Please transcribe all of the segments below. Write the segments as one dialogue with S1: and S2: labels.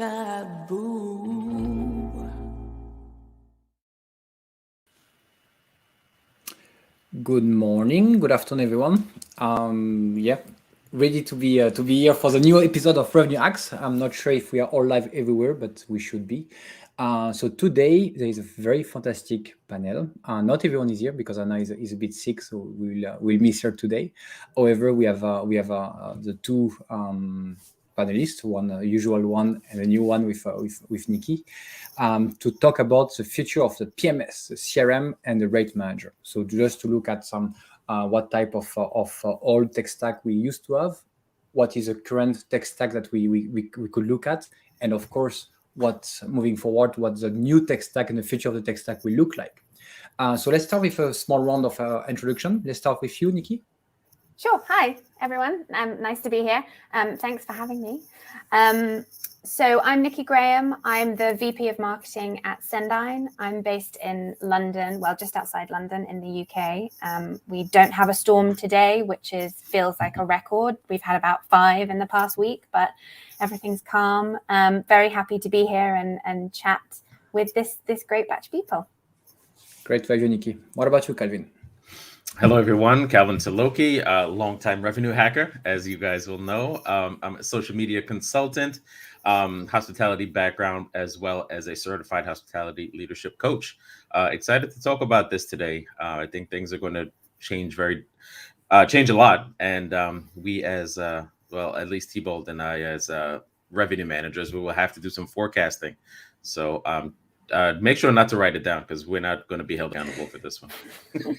S1: taboo.
S2: Good morning, good afternoon, everyone. Ready to be here for the new episode of Revenue Hacks. I'm not sure if we are all live everywhere, but we should be. So today there is a very fantastic panel. Not everyone is here because Anna is a bit sick, so we'll miss her today. However, we have the two panelists, one usual one and a new one with Nikki, to talk about the future of the PMS, the CRM, and the rate manager. So just to look at some what type of old tech stack we used to have, what is the current tech stack that we could look at, and of course, what's moving forward, what the new tech stack and the future of the tech stack will look like. So let's start with a small round of introduction. Let's start with you, Nikki.
S3: Sure. Hi, everyone. Nice to be here. Thanks for having me. So I'm Nikki Graham. I'm the VP of Marketing at Cendyn. I'm based in London, well, just outside London in the UK. We don't have a storm today, which feels like a record. We've had about 5 in the past week, but everything's calm. Very happy to be here and chat with this great batch of people.
S2: Great to have you, Nikki. What about you, Calvin?
S4: Hello, everyone. Calvin Tilokee, a longtime revenue hacker, as you guys will know. I'm a social media consultant, hospitality background, as well as a certified hospitality leadership coach. Excited to talk about this today. I think things are going to change a lot. And we as, well, at least Thibault and I as revenue managers, we will have to do some forecasting. So make sure not to write it down because we're not going to be held accountable for this one.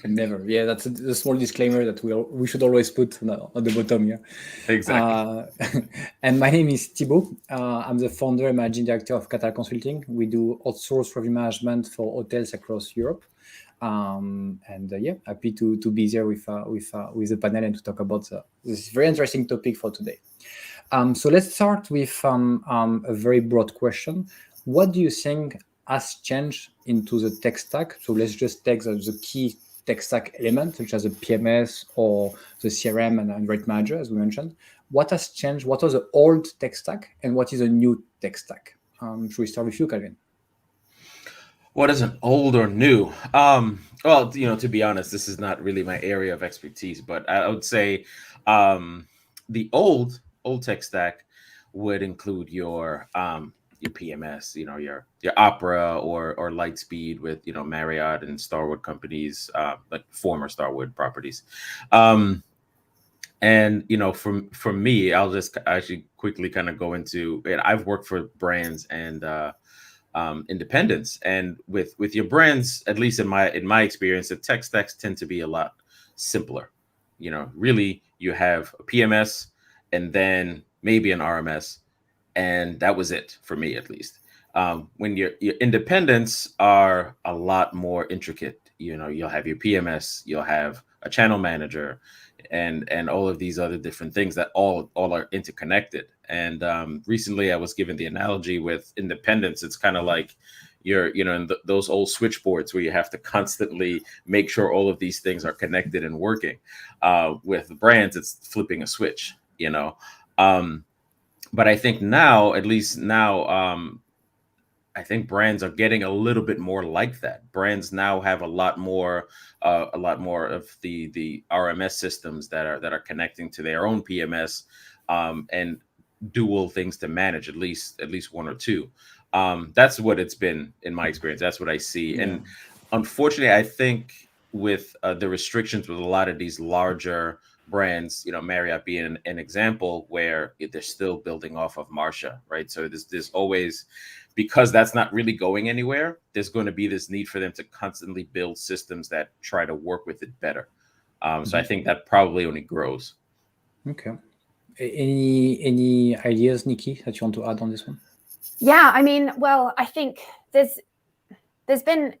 S2: Never. Yeah, that's a small disclaimer that we should always put on the bottom here.
S4: Exactly.
S2: And my name is Thibault. I'm the founder and managing director of Catala Consulting. We do outsourced revenue management for hotels across Europe. Happy to be there with the panel and to talk about this very interesting topic for today. So let's start with a very broad question. What do you think has changed into the tech stack? So let's just take the key tech stack elements, such as the PMS or the CRM and rate manager, as we mentioned. What has changed? What was the old tech stack and what is a new tech stack? Should we start with you, Calvin?
S4: What is an old or new? Well, to be honest, this is not really my area of expertise, but I would say the old tech stack would include your PMS, your Opera or Lightspeed with Marriott and Starwood companies, like former Starwood properties. And for me, I'll just actually quickly kind of go into it. I've worked for brands and independents, and with your brands, at least in my experience, the tech stacks tend to be a lot simpler. Really, you have a PMS and then maybe an RMS. And that was it for me, at least. When your independents are a lot more intricate, you'll have your PMS, you'll have a channel manager, and all of these other different things that all are interconnected. And recently, I was given the analogy with independents. It's kind of like you're, in those old switchboards where you have to constantly make sure all of these things are connected and working. With brands, it's flipping a switch, But I think now, at least now, I think brands are getting a little bit more like that. Brands now have a lot more of the RMS systems that are connecting to their own PMS, and dual things to manage, at least one or two. That's what it's been in my experience. That's what I see. Yeah. And unfortunately, I think with the restrictions with a lot of these larger brands, Marriott being an example where they're still building off of Marsha, right? So there's always, because that's not really going anywhere, there's going to be this need for them to constantly build systems that try to work with it better. So I think that probably only grows.
S2: Okay. Any ideas, Nikki, that you want to add on this one?
S3: Yeah, I mean, well, I think there's been,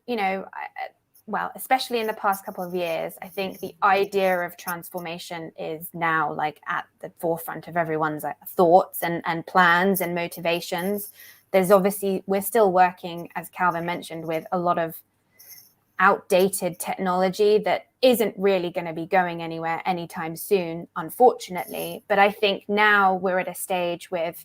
S3: well, especially in the past couple of years, I think the idea of transformation is now like at the forefront of everyone's thoughts and plans and motivations. There's obviously, we're still working, as Calvin mentioned, with a lot of outdated technology that isn't really going to be going anywhere anytime soon, unfortunately. But I think now we're at a stage with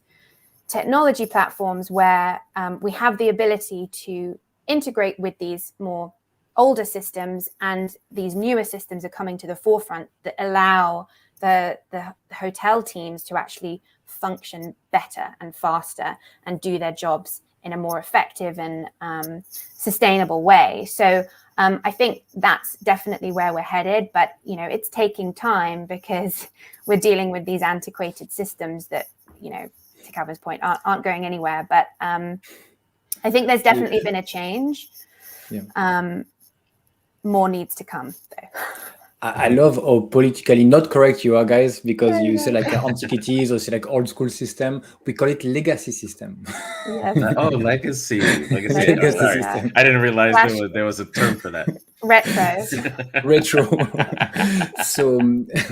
S3: technology platforms where we have the ability to integrate with these more older systems, and these newer systems are coming to the forefront that allow the hotel teams to actually function better and faster and do their jobs in a more effective and sustainable way. So I think that's definitely where we're headed, but it's taking time because we're dealing with these antiquated systems that, to Calvin's point, aren't going anywhere. But I think there's definitely been a change.
S2: Yeah.
S3: More needs to come, though.
S2: I love how politically not correct you are, guys, because you say like antiquities or say like old school system. We call it legacy system.
S3: Yes.
S4: Oh, legacy.
S2: Legacy
S3: system.
S4: I didn't realize there was a term for that.
S3: Retro.
S2: So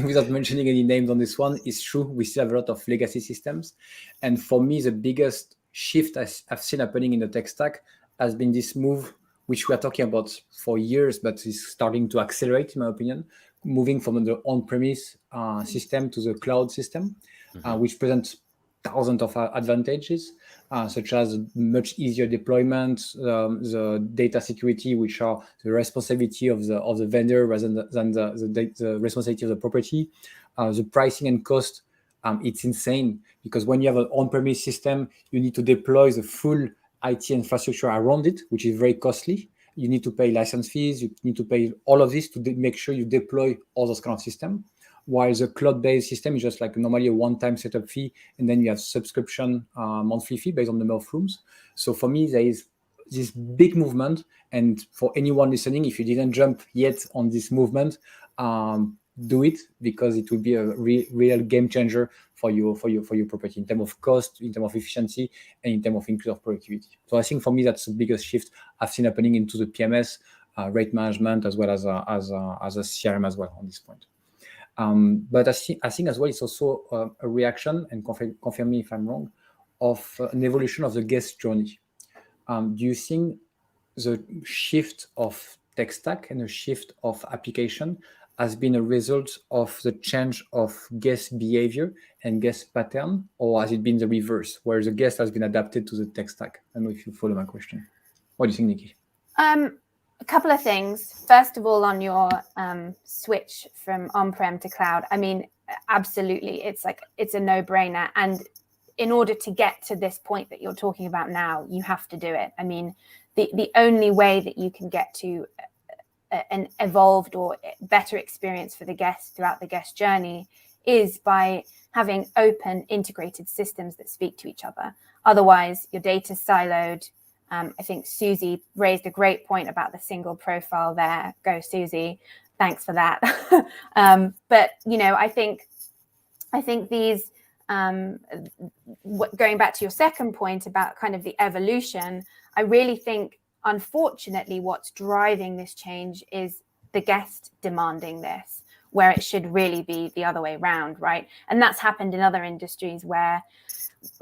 S2: without mentioning any names on this one, it's true. We still have a lot of legacy systems. And for me, the biggest shift I've seen happening in the tech stack has been this move, which we are talking about for years, but is starting to accelerate, in my opinion, moving from the on-premise system to the cloud system, which presents thousands of advantages, such as much easier deployment, the data security, which are the responsibility of the vendor rather than the responsibility of the property, the pricing and cost. It's insane because when you have an on-premise system, you need to deploy the full IT infrastructure around it, which is very costly. You need to pay license fees. You need to pay all of this to make sure you deploy all those kind of systems. While the cloud-based system is just like normally a one-time setup fee, and then you have subscription monthly fee based on the number of rooms. So for me, there is this big movement, and for anyone listening, if you didn't jump yet on this movement, do it, because it will be a real game changer for your property in terms of cost, in terms of efficiency, and in terms of increase of productivity. So I think for me that's the biggest shift I've seen happening into the PMS, rate management, as well as a CRM as well on this point. But I think as well it's also a reaction, and confirm me if I'm wrong, of an evolution of the guest journey. Do you think the shift of tech stack and the shift of application has been a result of the change of guest behavior and guest pattern, or has it been the reverse, where the guest has been adapted to the tech stack? I don't know if you follow my question. What do you think, Nikki?
S3: A couple of things. First of all, on your switch from on-prem to cloud, I mean, absolutely, it's a no-brainer. And in order to get to this point that you're talking about now, you have to do it. I mean, the only way that you can get to an evolved or better experience for the guests throughout the guest journey is by having open integrated systems that speak to each other. Otherwise, your data's siloed. I think Susie raised a great point about the single profile there. Go, Susie. Thanks for that. But, I think these, going back to your second point about kind of the evolution, I really think, unfortunately, what's driving this change is the guest demanding this, where it should really be the other way around, right? And that's happened in other industries where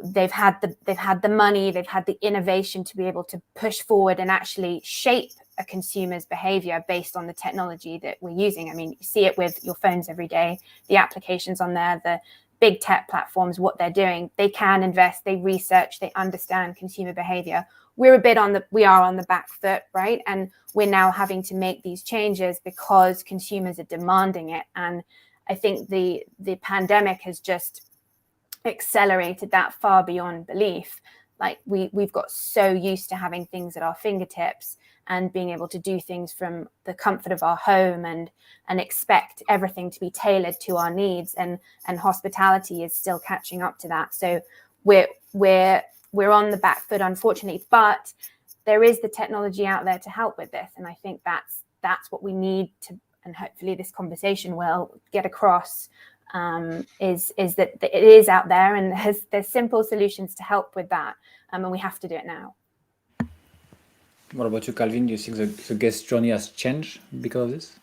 S3: they've had the money, they've had the innovation to be able to push forward and actually shape a consumer's behavior based on the technology that we're using. I mean, you see it with your phones every day, the applications on there, the big tech platforms, what they're doing. They can invest, they research, they understand consumer behavior. We are on the back foot, right? And we're now having to make these changes because consumers are demanding it. And I think the pandemic has just accelerated that far beyond belief. Like we've got so used to having things at our fingertips and being able to do things from the comfort of our home and expect everything to be tailored to our needs. And hospitality is still catching up to that. So we're on the back foot, unfortunately, but there is the technology out there to help with this. And I think that's what we need to, and hopefully this conversation will get across, is that it is out there and there's simple solutions to help with that. And we have to do it now.
S2: What about you, Calvin? Do you think the guest journey has changed because of this?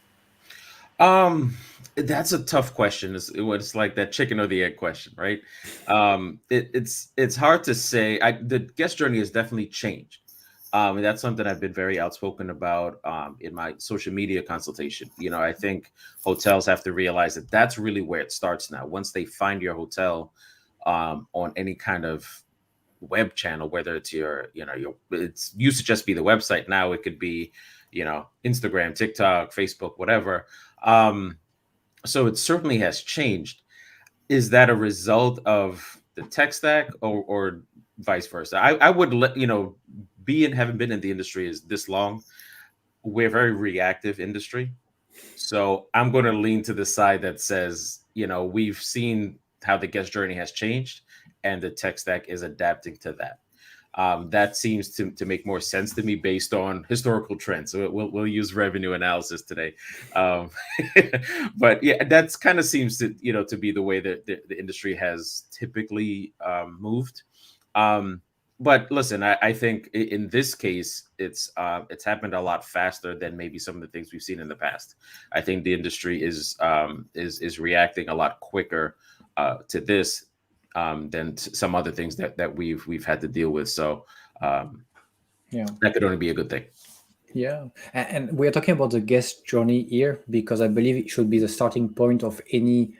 S4: That's a tough question. It's like that chicken or the egg question, right? It's hard to say. The guest journey has definitely changed. And that's something I've been very outspoken about in my social media consultation. I think hotels have to realize that that's really where it starts now. Once they find your hotel on any kind of web channel, whether it's your it's used to just be the website. Now it could be, Instagram, TikTok, Facebook, whatever. So it certainly has changed. Is that a result of the tech stack, or vice versa? I would let having been in the industry is this long, we're a very reactive industry. So I'm going to lean to the side that says, we've seen how the guest journey has changed, and the tech stack is adapting to that. That seems to make more sense to me based on historical trends. So we'll use revenue analysis today, but yeah, that's kind of seems to to be the way that the industry has typically moved. But listen, I think in this case, it's happened a lot faster than maybe some of the things we've seen in the past. I think the industry is reacting a lot quicker to this than some other things that we've had to deal with. So that could only be a good thing.
S2: Yeah, and we are talking about the guest journey here because I believe it should be the starting point of any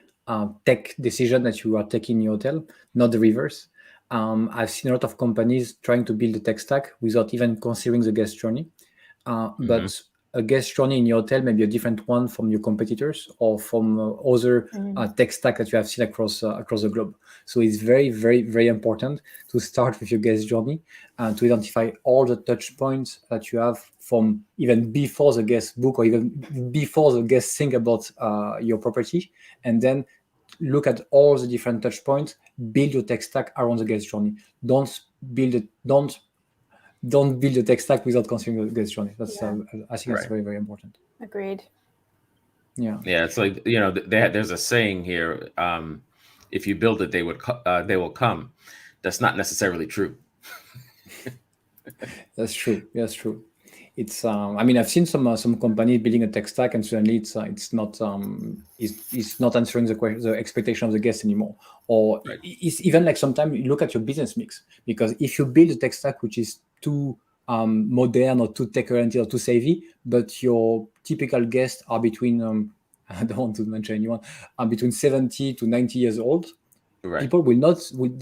S2: tech decision that you are taking in your hotel, not the reverse. I've seen a lot of companies trying to build a tech stack without even considering the guest journey. But a guest journey in your hotel may be a different one from your competitors or from other tech stack that you have seen across the globe. So it's very, very, very important to start with your guest journey and to identify all the touch points that you have from even before the guest book or even before the guest think about your property, and then look at all the different touch points, build your tech stack around the guest journey. Don't build a tech stack without considering the guest journey. That's I think that's very, very important.
S3: Agreed.
S2: Yeah.
S4: It's like there's a saying here: if you build it, they will come. That's not necessarily true.
S2: That's true. That's true. It's I've seen some companies building a tech stack and suddenly it's not answering the expectation of the guest anymore, or it's even like sometimes you look at your business mix, because if you build a tech stack which is too modern or too tech oriented or too savvy, but your typical guests are between I don't want to mention anyone, between 70 to 90 years old. Right. People they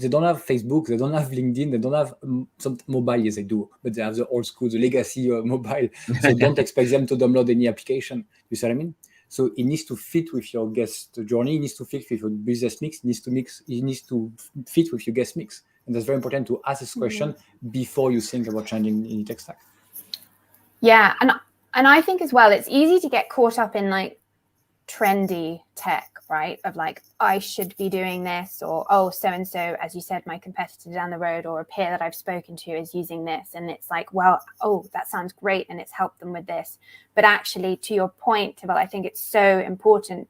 S2: don't have Facebook, they don't have LinkedIn, they don't have some mobile. Yes, they do, but they have the old school, the legacy mobile. So don't expect them to download any application. You see what I mean? So it needs to fit with your guest journey. It needs to fit with your business mix. It needs to fit with your guest mix. And that's very important to ask this question before you think about changing any tech stack.
S3: Yeah, and I think as well, it's easy to get caught up in like trendy tech, right? Of like, I should be doing this, or so-and-so, as you said, my competitor down the road or a peer that I've spoken to is using this. And it's like, well, that sounds great. And it's helped them with this. But actually, to your point, Thibault, I think it's so important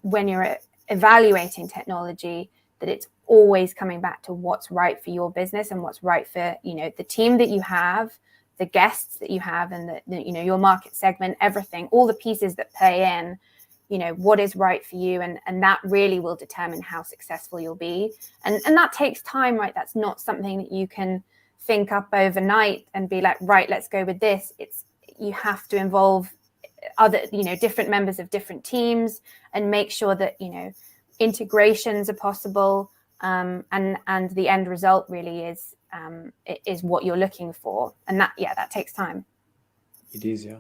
S3: when you're evaluating technology that it's always coming back to what's right for your business and what's right for, the team that you have, the guests that you have, and your market segment, everything, all the pieces that play in, what is right for you. And that really will determine how successful you'll be. And that takes time, right? That's not something that you can think up overnight and be like, right, let's go with this. You have to involve other, different members of different teams and make sure that, integrations are possible. And the end result really is what you're looking for. And that takes time.
S2: It is, yeah.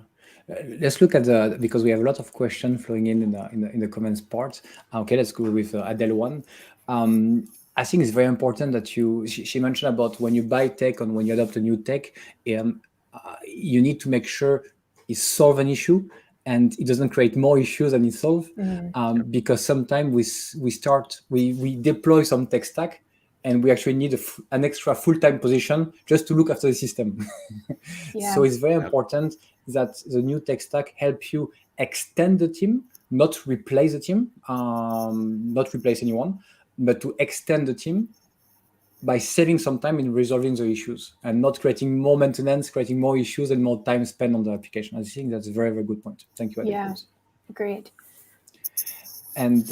S2: Let's look at because we have a lot of questions flowing in the comments part. Okay, let's go with Adele one. I think it's very important that she mentioned about when you buy tech and when you adopt a new tech, you need to make sure it solves an issue and it doesn't create more issues than it solves. Because sometimes we deploy some tech stack and we actually need an extra full-time position just to look after the system. So it's very important that the new tech stack help you extend the team, not replace the team, not replace anyone, but to extend the team by saving some time in resolving the issues and not creating more maintenance, creating more issues and more time spent on the application. I think that's a very, very good point. Thank you, Adele.
S3: Yeah, agreed.
S2: And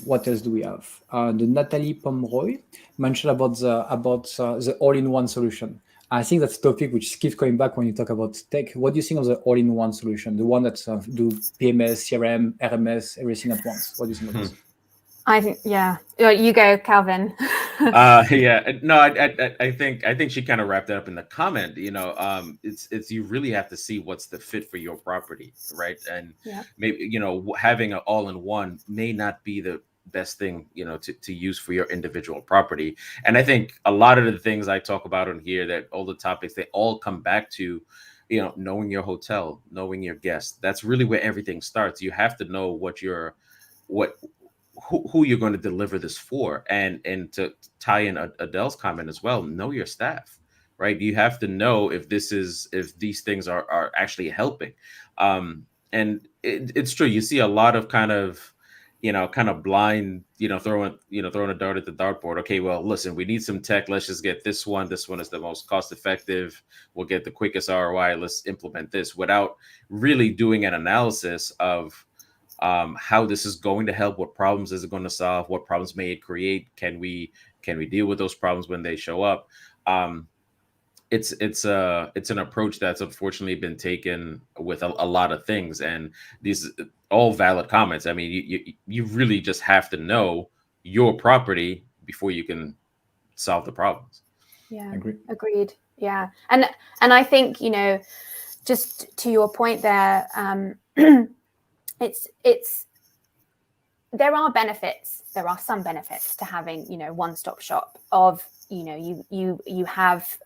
S2: what else do we have? The Natalie Pomeroy mentioned about the all-in-one solution. I think that's a topic which keeps coming back when you talk about tech. What do you think of the all-in-one solution? The one that do PMS, CRM, RMS, everything at once. What do you think of this?
S3: I think, yeah. You go, Calvin.
S4: Yeah, no, I think she kind of wrapped it up in the comment. It's you really have to see what's the fit for your property, right? And
S3: Yeah.
S4: maybe having an all-in-one may not be the best thing to use for your individual property. And I think a lot of the things I talk about on here, that all the topics, they all come back to knowing your hotel, knowing your guests. That's really where everything starts. You have to know what who you're going to deliver this for. And to tie in Adele's comment as well, know your staff, right? You have to know if these things are actually helping. And it's true, you see a lot of kind of blind, throwing a dart at the dartboard. Okay, well, listen, we need some tech, let's just get this one is the most cost effective, we'll get the quickest ROI, let's implement this, without really doing an analysis of how this is going to help, what problems is it going to solve, what problems may it create, can we deal with those problems when they show up. It's an approach that's unfortunately been taken with a lot of things, and these all valid comments. I mean, you really just have to know your property before you can solve the problems.
S3: Yeah, agreed. Yeah, and I think just to your point there, it's there are benefits. There are some benefits to having one-stop shop of you have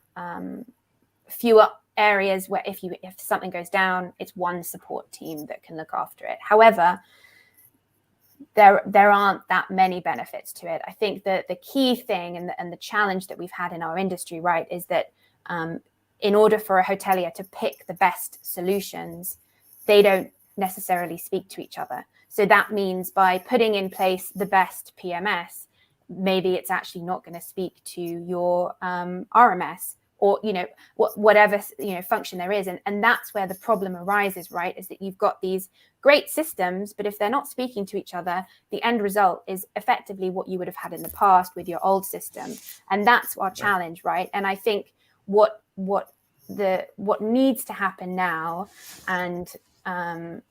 S3: fewer areas where if something goes down, it's one support team that can look after it. However, there aren't that many benefits to it. I think that the key thing and the challenge that we've had in our industry, right, is that in order for a hotelier to pick the best solutions, they don't necessarily speak to each other. So that means by putting in place the best PMS, maybe it's actually not going to speak to your RMS or whatever function there is, and that's where the problem arises, right? Is that you've got these great systems, but if they're not speaking to each other, the end result is effectively what you would have had in the past with your old system, and that's our challenge, right? And I think what needs to happen now, and I'm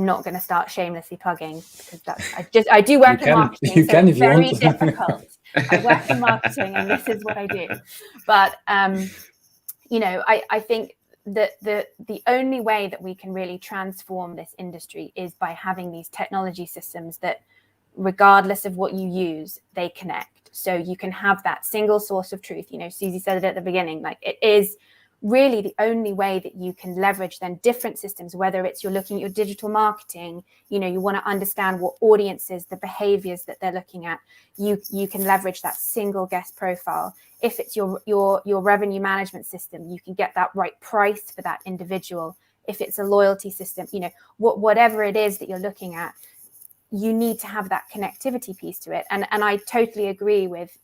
S3: not going to start shamelessly plugging because I do work in marketing.
S2: You can if you want.
S3: It's very difficult. I work in marketing and this is what I do. But, I think that the only way that we can really transform this industry is by having these technology systems that, regardless of what you use, they connect. So you can have that single source of truth. Susie said it at the beginning, like it is really the only way that you can leverage then different systems, whether it's you're looking at your digital marketing, you want to understand what audiences, the behaviors that they're looking at, you can leverage that single guest profile. If it's your revenue management system, you can get that right price for that individual. If it's a loyalty system, whatever it is that you're looking at, you need to have that connectivity piece to it. And I totally agree with,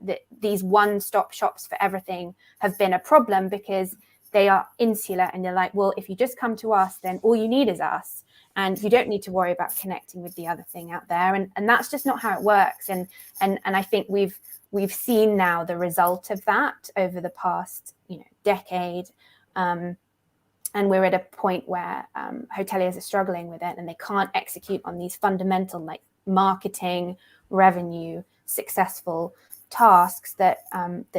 S3: that these one-stop shops for everything have been a problem because they are insular and they're like, well, if you just come to us, then all you need is us. And you don't need to worry about connecting with the other thing out there. And that's just not how it works. And I think we've seen now the result of that over the past, decade. And we're at a point where hoteliers are struggling with it and they can't execute on these fundamental like marketing, revenue, successful tasks that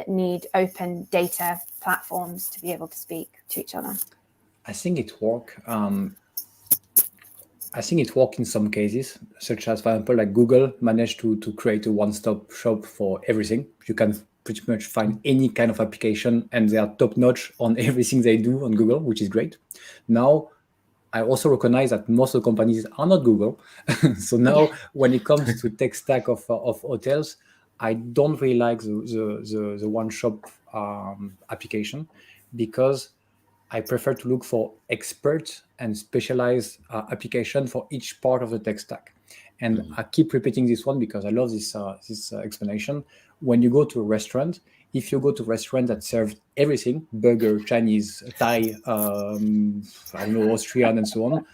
S3: need open data platforms to be able to speak to each other.
S2: I think it works. I think it works in some cases, such as, for example, like Google managed to create a one-stop shop for everything. You can pretty much find any kind of application and they are top-notch on everything they do on Google, which is great. Now, I also recognize that most of the companies are not Google. So now when it comes to tech stack of hotels, I don't really like the one-shop application because I prefer to look for expert and specialized application for each part of the tech stack. And I keep repeating this one because I love this explanation. When you go to a restaurant, if you go to a restaurant that serves everything, burger, Chinese, Thai, Austrian, and so on,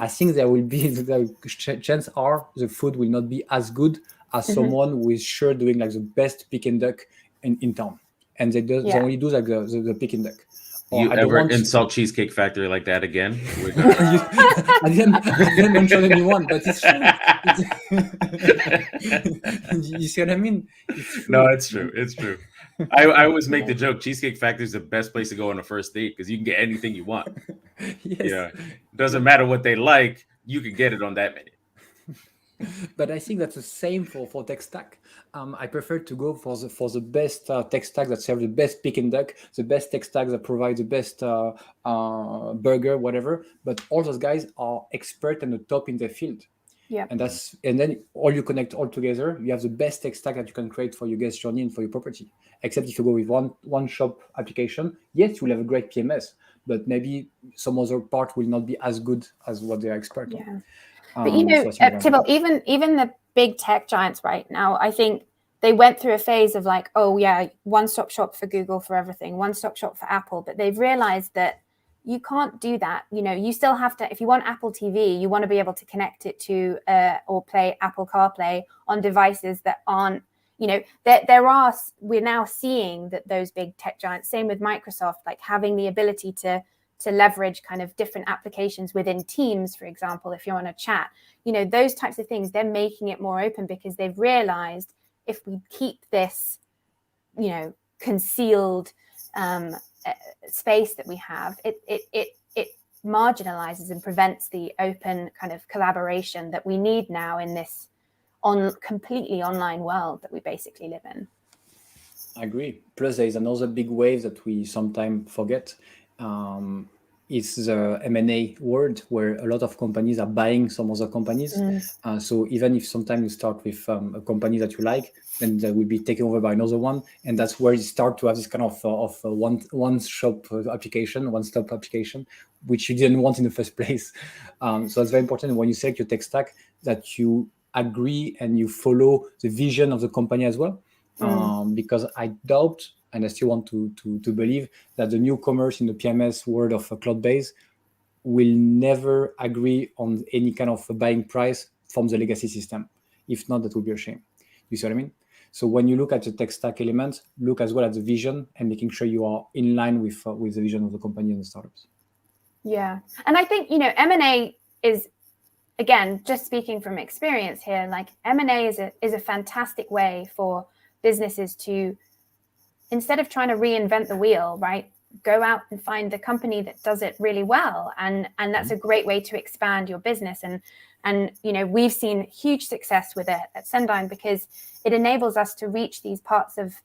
S2: I think there will be the chance are the food will not be as good as someone who is sure doing like the best pick and duck in town. And they only do like the pick and duck. Or
S4: You
S2: I don't
S4: ever
S2: want
S4: insult Cheesecake Factory like that again? We're
S2: I didn't mention anyone, but it's true. You see what I mean? It's true.
S4: No, it's true. It's true. I always make the joke, Cheesecake Factory is the best place to go on a first date because you can get anything you want.
S2: Yes.
S4: Yeah. Doesn't matter what they like, you can get it on that menu.
S2: But I think that's the same for tech stack. I prefer to go for the best tech stack that serves the best pick and duck, the best tech stack that provides the best burger, whatever. But all those guys are expert and the top in their field.
S3: Yeah.
S2: And then all you connect all together, you have the best tech stack that you can create for your guest journey and for your property. Except if you go with one shop application, yes, you'll have a great PMS, but maybe some other part will not be as good as what they are expert on.
S3: Yeah. But you know, Thibault, even the big tech giants right now, I think they went through a phase of like, oh yeah, one-stop shop for Google for everything, one-stop shop for Apple. But they've realized that you can't do that. You know, you still have to, if you want Apple TV, you want to be able to connect it to or play Apple CarPlay on devices that aren't, you know, we're now seeing that those big tech giants, same with Microsoft, like having the ability to leverage kind of different applications within Teams, for example, if you're on a chat, you know, those types of things, they're making it more open because they've realized if we keep this, you know, concealed space that we have, it marginalizes and prevents the open kind of collaboration that we need now in this completely online world that we basically live in.
S2: I agree. Plus, there is another big wave that we sometimes forget. It's the M&A world where a lot of companies are buying some other companies. So even if sometimes you start with a company that you like, then they will be taken over by another one. And that's where you start to have this kind of one-stop application, which you didn't want in the first place. So it's very important when you select your tech stack that you agree and you follow the vision of the company as well. Because I doubt, and I still want to believe that the newcomers in the PMS world of cloud-based will never agree on any kind of buying price from the legacy system. If not, that would be a shame. You see what I mean? So when you look at the tech stack elements, look as well at the vision and making sure you are in line with the vision of the company and the startups.
S3: Yeah, and I think, you know, M&A is, again, just speaking from experience here, like M&A is a fantastic way for businesses to, instead of trying to reinvent the wheel, right, go out and find the company that does it really well, and that's a great way to expand your business. And you know, we've seen huge success with it at Cendyn because it enables us to reach these parts of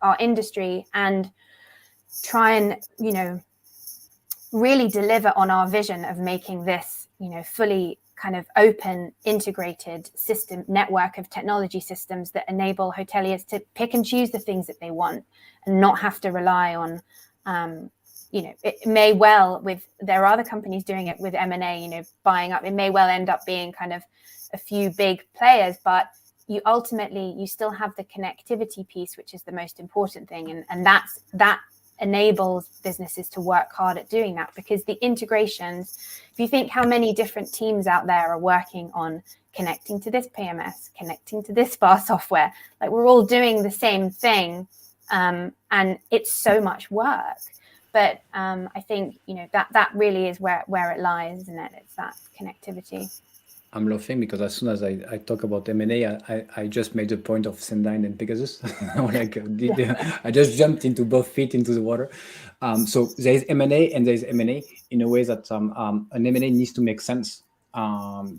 S3: our industry and try and, you know, really deliver on our vision of making this, you know, fully kind of open, integrated system network of technology systems that enable hoteliers to pick and choose the things that they want and not have to rely on, you know, it may well, there are other companies doing it with M&A, you know, buying up, it may well end up being kind of a few big players, but you still have the connectivity piece, which is the most important thing. And that enables businesses to work hard at doing that, because the integrations, if you think how many different teams out there are working on connecting to this PMS, connecting to this spa software, like we're all doing the same thing, and it's so much work. But I think, you know, that really is where it lies, isn't it? It's that connectivity.
S2: I'm laughing because as soon as I talk about M&A, I just made the point of Cendyn and Pegasus. I just jumped into both feet into the water. So there is M&A and there is M&A in a way that an M&A needs to make sense.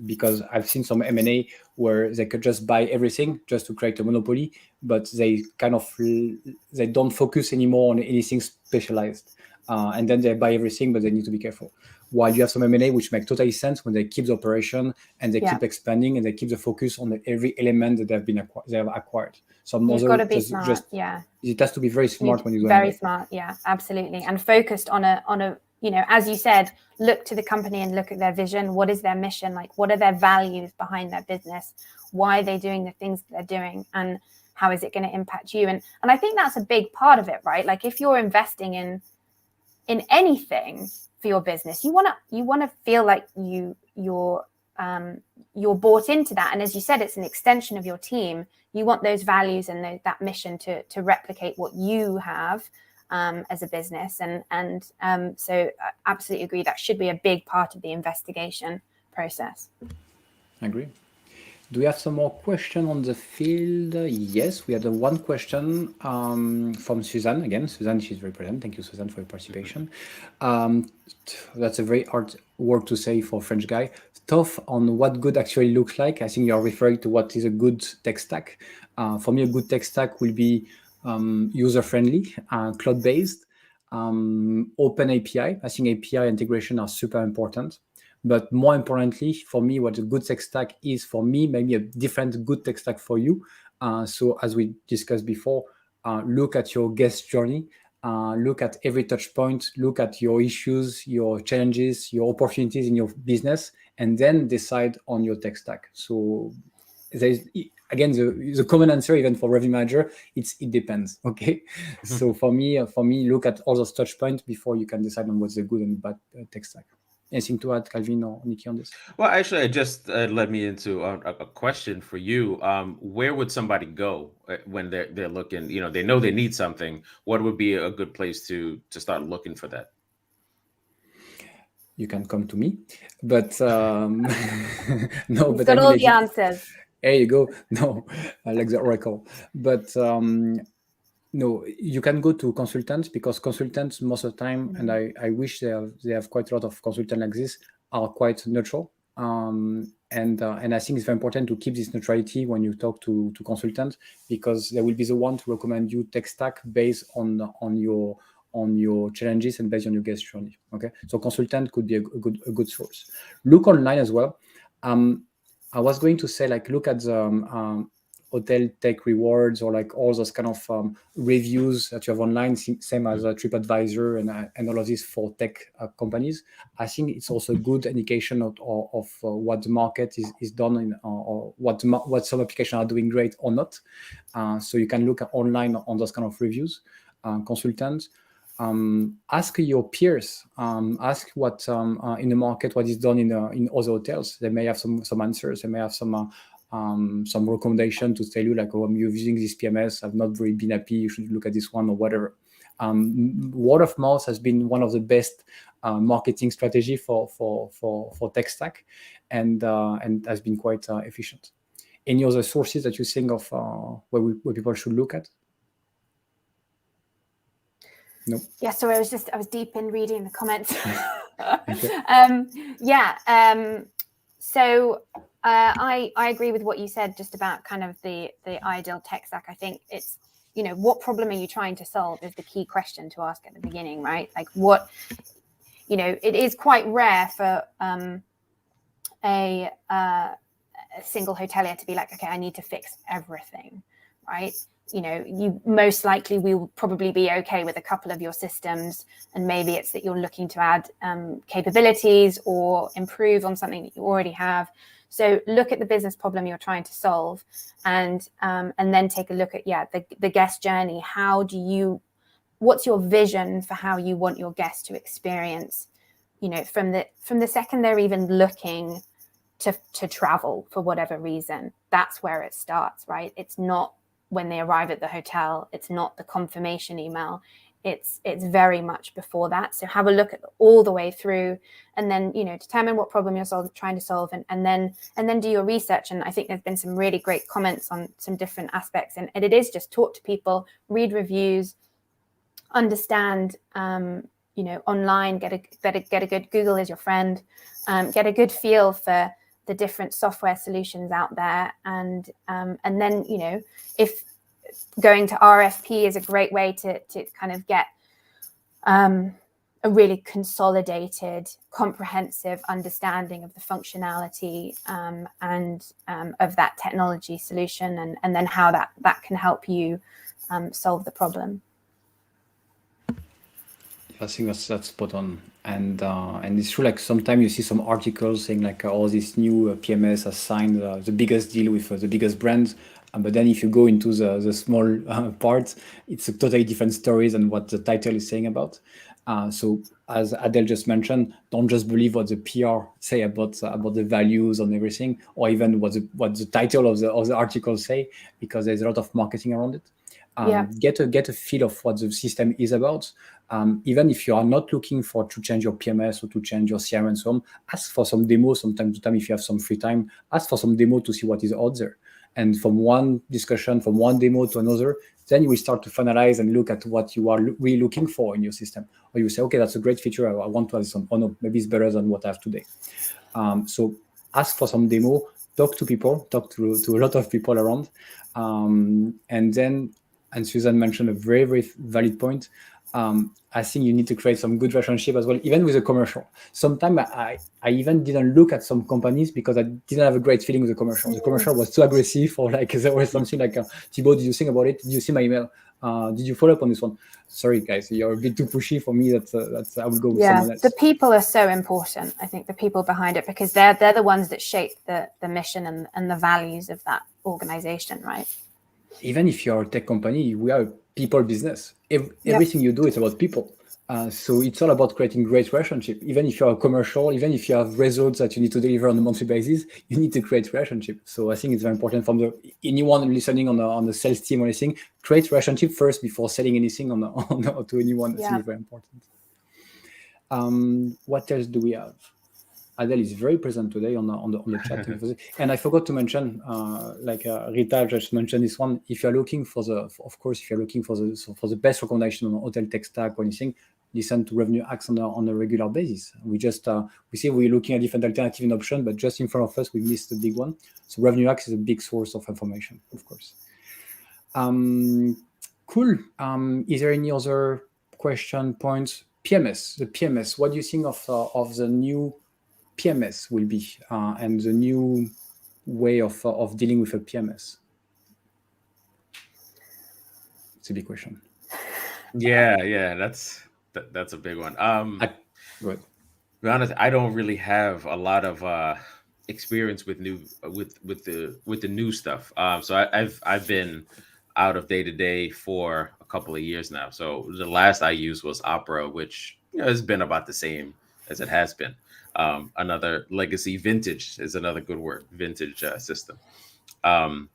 S2: Because I've seen some M&A where they could just buy everything just to create a monopoly, but they don't focus anymore on anything specialized. And then they buy everything, but they need to be careful. While you have some M&A which make totally sense when they keep the operation and they keep expanding and they keep the focus on every element that they have acquired. Some
S3: You've got to be smart.
S2: It has to be very smart when you do
S3: very
S2: M&A.
S3: Smart, yeah, absolutely, and focused on a you know, as you said, look to the company and look at their vision. What is their mission? Like, what are their values behind their business? Why are they doing the things that they're doing? And how is it going to impact you? And I think that's a big part of it, right? Like, if you're investing in anything for your business, you want to feel like you're bought into that. And as you said, it's an extension of your team. You want those values and that mission to replicate what you have. as a business. So I absolutely agree that should be a big part of the investigation process.
S2: I agree. Do we have some more questions on the field? Yes, we had one question from Suzanne. Again, Suzanne, she's very present. Thank you, Suzanne, for your participation. That's a very hard word to say for a French guy. Tough on what good actually looks like. I think you're referring to what is a good tech stack. For me, a good tech stack will be user-friendly, cloud-based, open API. I think API integration are super important. But more importantly, for me, what a good tech stack is for me, maybe a different good tech stack for you. So as we discussed before, look at your guest journey, look at every touch point, look at your issues, your challenges, your opportunities in your business, and then decide on your tech stack. So there's, again, the common answer, even for revenue manager, it depends. Okay. So for me, look at all those touch points before you can decide on what's a good and bad tech stack. Anything to add, Calvin or Nikki, on this?
S4: Well, actually, it just led me into a question for you. Where would somebody go when they're looking? You know, they know they need something. What would be a good place to start looking for that?
S2: You can come to me, but no.
S3: You've got all the answers.
S2: There you go. No, I like the oracle, but. No, you can go to consultants, because consultants most of the time, and I wish they have quite a lot of consultants like this, are quite neutral. And I think it's very important to keep this neutrality when you talk to consultants, because they will be the one to recommend you tech stack based on your challenges and based on your guest journey. Okay, so consultant could be a good source. Look online as well. I was going to say, like, look at the hotel tech rewards, or like all those kind of reviews that you have online, same as TripAdvisor and all of this for tech companies. I think it's also a good indication of what the market is done or what some applications are doing great or not. So you can look online on those kind of reviews. Consultants, ask your peers, ask what in the market, what is done in other hotels. They may have some answers. They may have some recommendation to tell you, like, oh, I'm using this PMS, I've not really been happy, you should look at this one, or whatever. Word of mouth has been one of the best marketing strategy for tech stack, and has been quite efficient. Any other sources that you think of where people should look at? No.
S3: Yeah, so I was deep in reading the comments. So I agree with what you said just about kind of the ideal tech stack. I think it's, you know, what problem are you trying to solve is the key question to ask at the beginning, right? Like, what, you know, it is quite rare for a single hotelier to be like, okay, I need to fix everything, right? You know, you most likely will probably be okay with a couple of your systems, and maybe it's that you're looking to add capabilities or improve on something that you already have. So look at the business problem you're trying to solve, and then take a look at the guest journey. What's your vision for how you want your guests to experience? You know, from the second they're even looking to travel for whatever reason, that's where it starts, right? It's not when they arrive at the hotel, it's not the confirmation email, it's very much before that. So have a look at all the way through, and then, you know, determine what problem you're trying to solve, and then do your research. And I think there's been some really great comments on some different aspects, and it is just talk to people, read reviews, understand, you know, online, get a good, Google is your friend, get a good feel for the different software solutions out there, and then, you know, if going to RFP is a great way to kind of get a really consolidated, comprehensive understanding of the functionality and of that technology solution, and then how that can help you solve the problem.
S2: I think that's spot on, and it's true. Like, sometimes you see some articles saying like, oh, this new PMS has signed the biggest deal with the biggest brands, but then if you go into the small part, it's a totally different story than what the title is saying about. So as Adele just mentioned, don't just believe what the PR say about the values and everything, or even what the title of the article say, because there's a lot of marketing around it. Get a feel of what the system is about. Even if you are not looking to change your PMS or to change your CRM and so on, ask for some demos from time to time. If you have some free time, ask for some demo to see what is out there. And from one discussion, from one demo to another, then you will start to finalize and look at what you are really looking for in your system. Or you say, okay, that's a great feature, I want to add some. Oh no, maybe it's better than what I have today. So ask for some demo, talk to people, talk to a lot of people around. And then, and Susan mentioned a very, very valid point. I think you need to create some good relationship as well, even with a commercial. Sometimes I even didn't look at some companies because I didn't have a great feeling with the commercial. The commercial was too aggressive, or like there was something like, Thibault, did you think about it? Did you see my email? Did you follow up on this one? Sorry, guys, you're a bit too pushy for me. That's I would go with someone else.
S3: The people are so important. I think the people behind it, because they're the ones that shape the mission and the values of that organization, right?
S2: Even if you're a tech company, we are a people business. Everything you do is about people. So it's all about creating great relationship. Even if you're a commercial, even if you have results that you need to deliver on a monthly basis, you need to create relationship. So I think it's very important from anyone listening on the sales team or anything, create relationship first before selling anything to anyone. I think it's very important. What else do we have? Adele is very present today on the chat. And I forgot to mention, Rita just mentioned this one. If you're looking for the best recommendation on hotel tech stack or anything, listen to Revenue Hacks on a regular basis. We see we're looking at different alternative and options, but just in front of us, we missed the big one. So Revenue Hacks is a big source of information, of course. Cool. Is there any other question, points? PMS, the PMS. What do you think of the new PMS will be and the new way of dealing with a PMS? It's a big question.
S4: Yeah, that's a big one.
S2: Good.
S4: To be honest, I don't really have a lot of experience with the new stuff. So I've been out of day-to-day for a couple of years now. So the last I used was Opera, which has been about the same as it has been. Another legacy, vintage is another good word, vintage system. I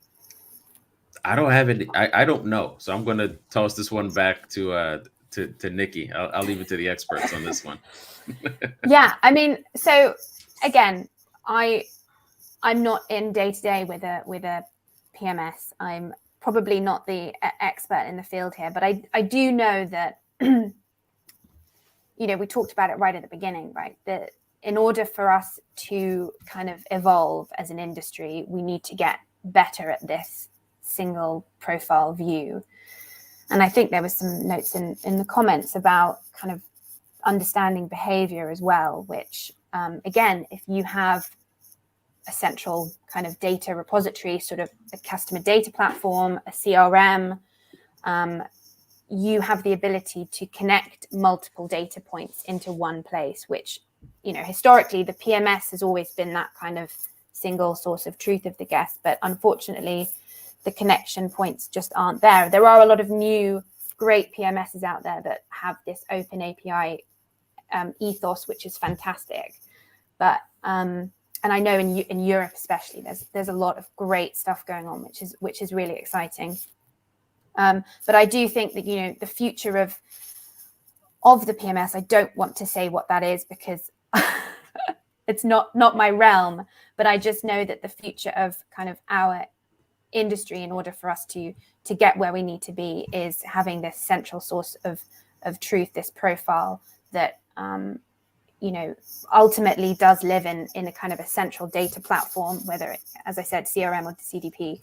S4: don't have it. I don't know. So I'm going to toss this one back to Nikki. I'll leave it to the experts on this one.
S3: Yeah, I mean, so again, I'm not in day to day with a PMS. I'm probably not the expert in the field here, but I do know that we talked about it right at the beginning, right? That in order for us to kind of evolve as an industry, we need to get better at this single profile view. And I think there was some notes in the comments about kind of understanding behavior as well, which again, if you have a central kind of data repository, sort of a customer data platform, a CRM, you have the ability to connect multiple data points into one place, which, historically the PMS has always been that kind of single source of truth of the guest. But unfortunately, the connection points just aren't there. There are a lot of new great PMSs out there that have this open API ethos, which is fantastic. But and I know in Europe especially, there's a lot of great stuff going on, which is really exciting. But I do think that the future of the PMS, I don't want to say what that is because it's not my realm. But I just know that the future of kind of our industry, in order for us to get where we need to be, is having this central source of truth, this profile that ultimately does live in a kind of a central data platform, whether it, as I said, CRM or CDP,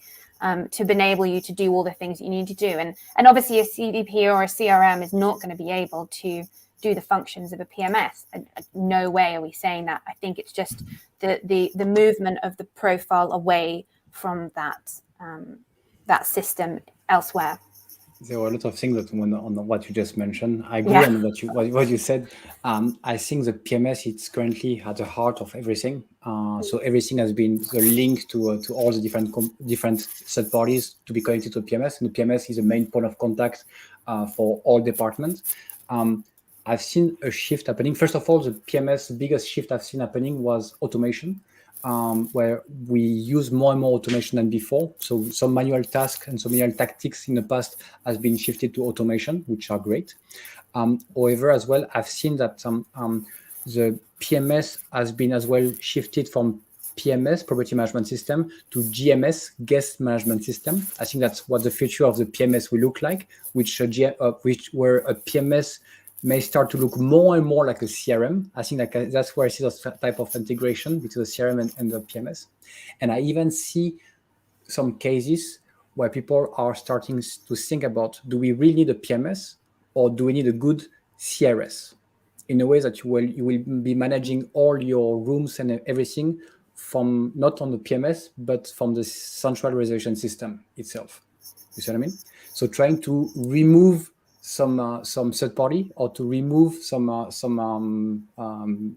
S3: to enable you to do all the things that you need to do. And obviously a CDP or a CRM is not going to be able to do the functions of a PMS. No way are we saying that. I think it's just the movement of the profile away from that system elsewhere.
S2: There were a lot of things that on what you just mentioned. I agree on what you said. I think the PMS is currently at the heart of everything. So everything has been linked to all the different third parties to be connected to a PMS, and the PMS is the main point of contact for all departments. I've seen a shift happening. First of all, the PMS, the biggest shift I've seen happening was automation. where we use more and more automation than before. So some manual tasks and some manual tactics in the past has been shifted to automation, which are great. However, as well, I've seen that the PMS has been as well shifted from PMS, property management system, to GMS, guest management system. I think that's what the future of the PMS will look like, which where a PMS may start to look more and more like a CRM. I think that's where I see this type of integration between the CRM and the PMS. And I even see some cases where people are starting to think about, do we really need a PMS or do we need a good CRS? In a way that you will be managing all your rooms and everything from not on the PMS, but from the central reservation system itself. You see what I mean? So trying to remove some third party or to remove some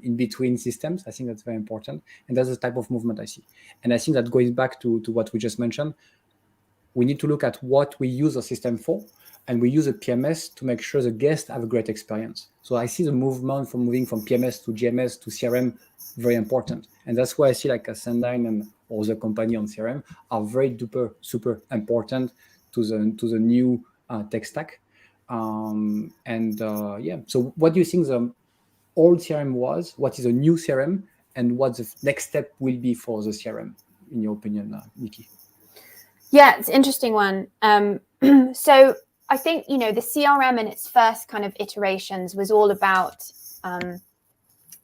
S2: in between systems. I think that's very important, and that's the type of movement I see. And I think that goes back to what we just mentioned. We need to look at what we use a system for, and we use a PMS to make sure the guests have a great experience. So I see the movement from moving from PMS to GMS to CRM very important, and that's why I see like a Cendyn and other company on CRM are very super important to the new tech stack. Yeah. So what do you think the old CRM was? What is a new CRM, and what the next step will be for the CRM, in your opinion, Nikki?
S3: Yeah, it's an interesting one. So I think, the CRM in its first kind of iterations was all about,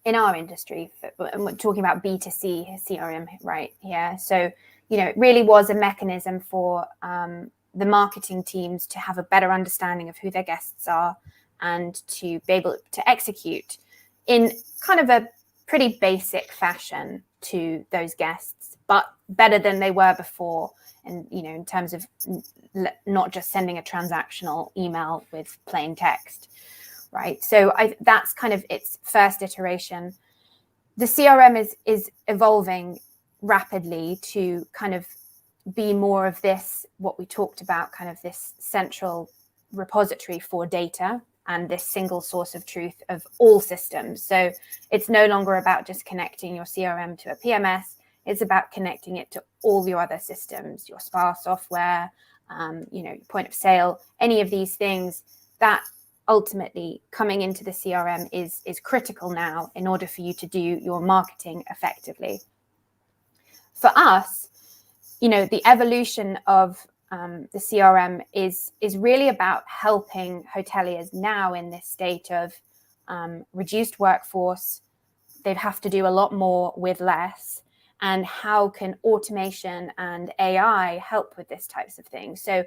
S3: in our industry, we're talking about B2C CRM right here. So, it really was a mechanism for the marketing teams to have a better understanding of who their guests are and to be able to execute in kind of a pretty basic fashion to those guests, but better than they were before. And, in terms of not just sending a transactional email with plain text, right? So that's kind of its first iteration. The CRM is evolving rapidly to kind of be more of this, what we talked about, kind of this central repository for data and this single source of truth of all systems. So it's no longer about just connecting your CRM to a PMS. It's about connecting it to all your other systems, your spa software, point of sale, any of these things. That ultimately coming into the CRM is critical now in order for you to do your marketing effectively. For us, the evolution of the CRM is really about helping hoteliers now in this state of reduced workforce. They'd have to do a lot more with less. And how can automation and AI help with this types of things? So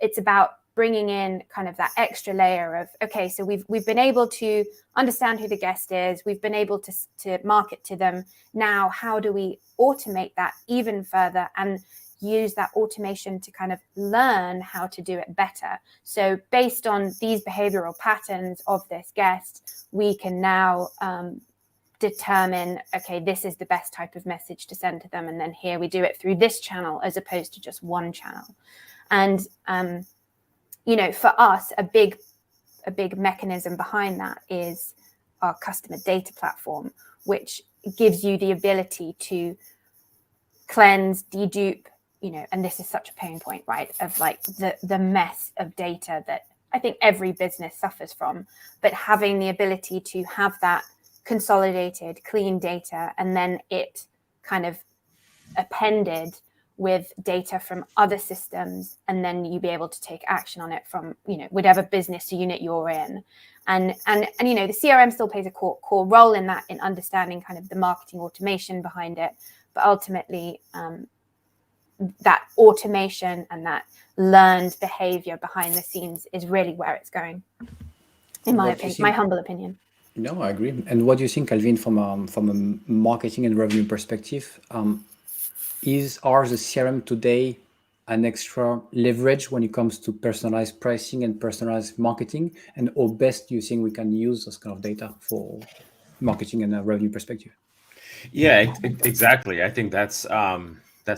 S3: it's about bringing in kind of that extra layer of, okay, so we've been able to understand who the guest is. We've been able to market to them. Now, how do we automate that even further and use that automation to kind of learn how to do it better? So based on these behavioral patterns of this guest, we can now determine, okay, this is the best type of message to send to them. And then here we do it through this channel as opposed to just one channel. And, for us, a big mechanism behind that is our customer data platform, which gives you the ability to cleanse, dedupe, and this is such a pain point, right? Of like the mess of data that I think every business suffers from, but having the ability to have that consolidated, clean data, and then it kind of appended with data from other systems, and then you be able to take action on it from, whatever business unit you're in. And the CRM still plays a core role in that, in understanding kind of the marketing automation behind it. But ultimately, that automation and that learned behavior behind the scenes is really where it's going, in my opinion, my humble opinion.
S2: No, I agree. And what do you think, Calvin, from a marketing and revenue perspective? Are the CRM today an extra leverage when it comes to personalized pricing and personalized marketing? And how best do you think we can use this kind of data for marketing and a revenue perspective?
S4: Yeah, exactly. I think that's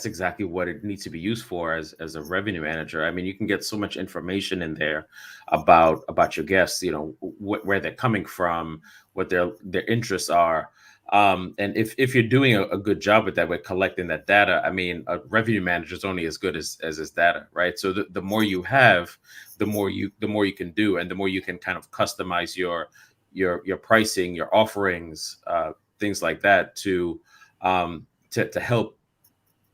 S4: exactly what it needs to be used for as a revenue manager. I mean, you can get so much information in there about your guests, where they're coming from, what their interests are. And if you're doing a good job with that, with collecting that data, I mean, a revenue manager is only as good as his data, right? So the more you have, the more you can do, and the more you can kind of customize your pricing, your offerings, things like that to help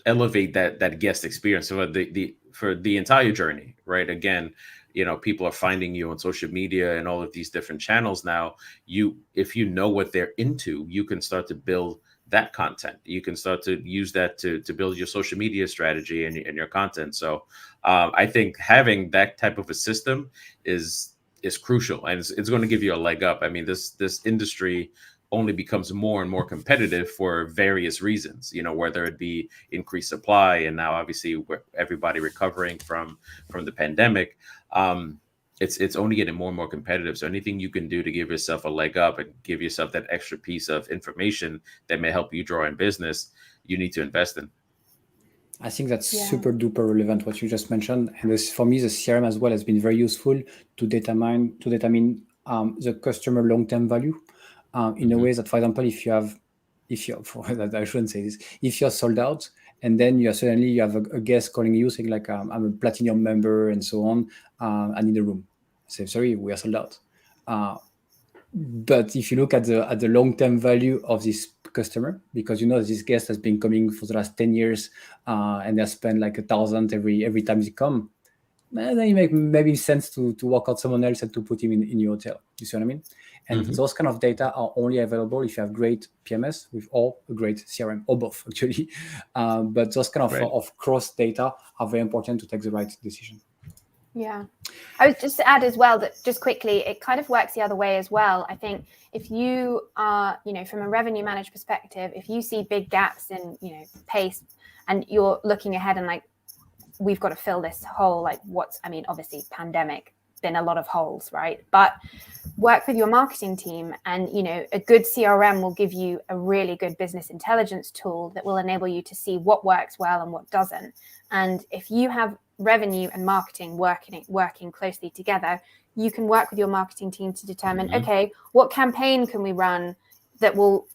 S4: elevate that guest experience for the entire journey, right? Again, people are finding you on social media and all of these different channels now. If you know what they're into, you can start to build that content. You can start to use that to build your social media strategy and your content. So I think having that type of a system is crucial, and it's going to give you a leg up. I mean, this industry only becomes more and more competitive for various reasons, whether it be increased supply, and now obviously everybody recovering from the pandemic. It's only getting more and more competitive. So anything you can do to give yourself a leg up and give yourself that extra piece of information that may help you draw in business, you need to invest in.
S2: I think that's super duper relevant what you just mentioned, and this, for me, the CRM as well has been very useful to determine the customer long-term value. In a way that, for example, if I shouldn't say this, if you're sold out and then you have a guest calling you saying like, I'm a platinum member and so on, I need a room. Say, sorry, we are sold out. But if you look at the long-term value of this customer, because this guest has been coming for the last 10 years, and they spend like 1,000 every time they come, then it makes maybe sense to work out someone else and to put him in your hotel. You see what I mean? And those kind of data are only available if you have great PMS or a great CRM, or both actually. But those kind of cross data are very important to take the right decision.
S3: Yeah. I would just add as well that just quickly, it kind of works the other way as well. I think if you are, from a revenue managed perspective, if you see big gaps in, pace, and you're looking ahead and like, we've got to fill this hole, like obviously pandemic, been a lot of holes, right? But work with your marketing team, and a good CRM will give you a really good business intelligence tool that will enable you to see what works well and what doesn't. And if you have revenue and marketing working closely together, you can work with your marketing team to determine, okay, what campaign can we run that will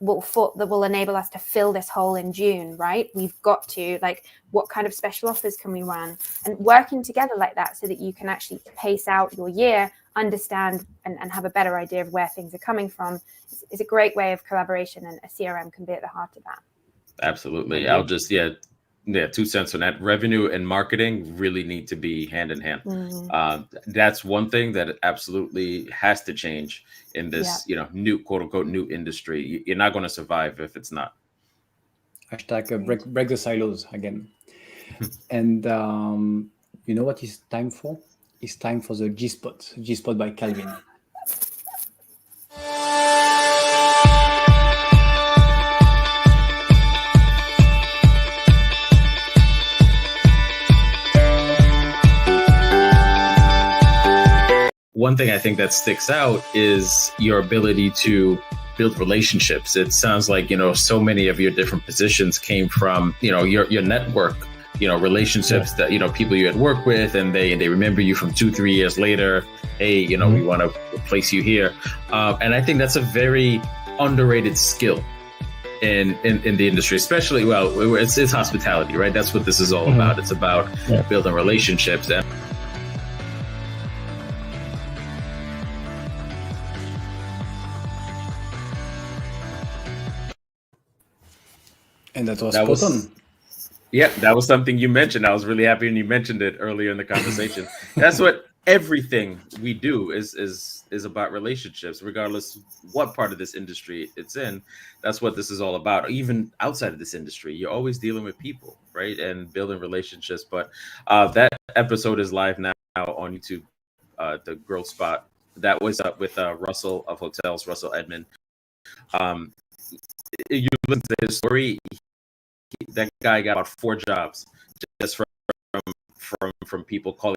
S3: enable us to fill this hole in June, right? We've got to, like, what kind of special offers can we run? And working together like that so that you can actually pace out your year, understand and have a better idea of where things are coming from is a great way of collaboration, and a CRM can be at the heart of that.
S4: Absolutely. I'll just, 2 cents on that. Revenue and marketing really need to be hand in hand. That's one thing that absolutely has to change in this, new quote unquote new industry. You're not going to survive if it's not.
S2: Hashtag break the silos again. And you know what it's time for? It's time for the G-Spot by Calvin.
S4: One thing I think that sticks out is your ability to build relationships. It sounds like, so many of your different positions came from, your network, relationships that, people you had worked with, and they remember you from 2-3 years later. Hey, we want to place you here. And I think that's a very underrated skill in the industry, especially, it's hospitality, right? That's what this is all about. It's about building relationships.
S2: And that was spot on.
S4: Yeah, that was something you mentioned. I was really happy when you mentioned it earlier in the conversation. That's what everything we do is about, relationships, regardless what part of this industry it's in. That's what this is all about. Even outside of this industry, you're always dealing with people, right? And building relationships. But that episode is live now on YouTube, the Growth Spot. That was with Russell of Hotels, Russell Edmond. You listen to his story. That guy got about 4 jobs just from people calling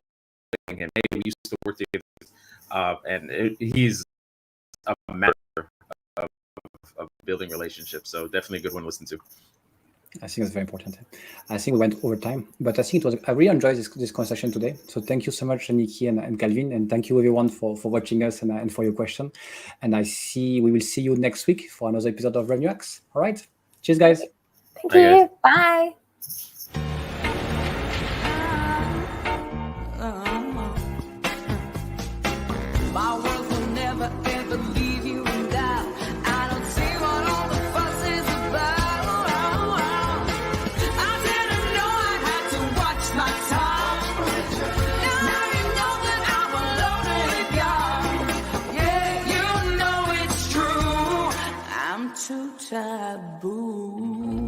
S4: him, hey, we used to work together. And he's a master of building relationships. So definitely a good one to listen to.
S2: I think it's very important. I think we went over time, but I think I really enjoyed this conversation today. So thank you so much, Nikki and Calvin, and thank you everyone for watching us and for your question. And we will see you next week for another episode of Revenue Hacks. All right. Cheers, guys.
S3: Thank you. Bye.
S1: My world will never ever leave you in doubt. I don't see what all the fuss is about. I didn't know I had to watch my tongue. Now you know that I'm a loaded gun. Yeah, you know it's true. I'm too taboo.